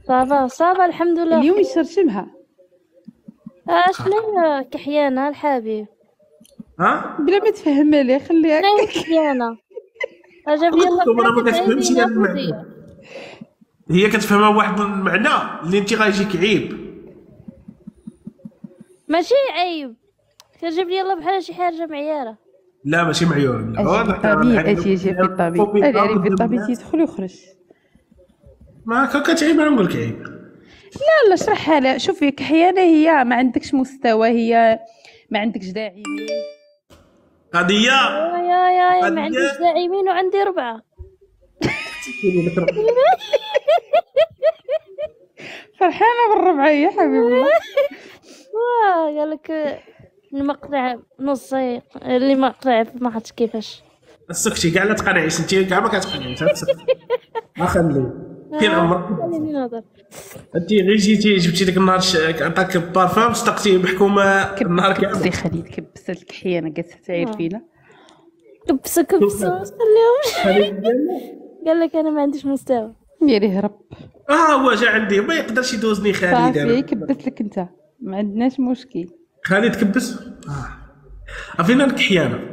صافا صافا الحمد لله. اليوم يشرشمها شنو كحيانة الحبيب؟ ها بلا ما تفهم لي خليها شنو هكاك. كحيانة؟ جاب قلت يلا لكم انا بحال ما كتفهمش كتعيبينا هذا بودي. المعنى. هي كتفهمها بواحد المعنى اللي انت غايجيك عيب. ماشي عيب، كتجيب لي يلا بحال شي حاجة معيارة. لا ماشي معيور. اجي فيطامين اجي فيطامين انا عارف فيطامين تيدخل ويخرج. ما كتعيب انا نقول لك عيب. لا شرحها لا. شوفي كحيانه هي ما عندكش مستوى، هي ما عندكش داعمين. قضيه يا ما عنديش داعمين وعندي 4. فرحانه بالربعه يا حبيب الله. قال لك المقطع نصي اللي مقطع ما عرفتش كيفاش. سكتي كاع لا تقنعيش انت كاع ما كتقنعيش. ما خلي فين عمرك خليني نهضر. انت غير جيتي جبتي ديك النهار عطاك بارفان صدقتي بحكومه النهار كامل. كبسي خليل كبست الكحيانه قالت تعاير فينا. كبسوا خليهم. قال لك انا ما عنديش مستوى. يا هرب. هو جا عندي ما يقدرش يدوزني خالد. صافي كبست لك انت ما عندناش مشكل. خالد كبس. فين الكحيانه.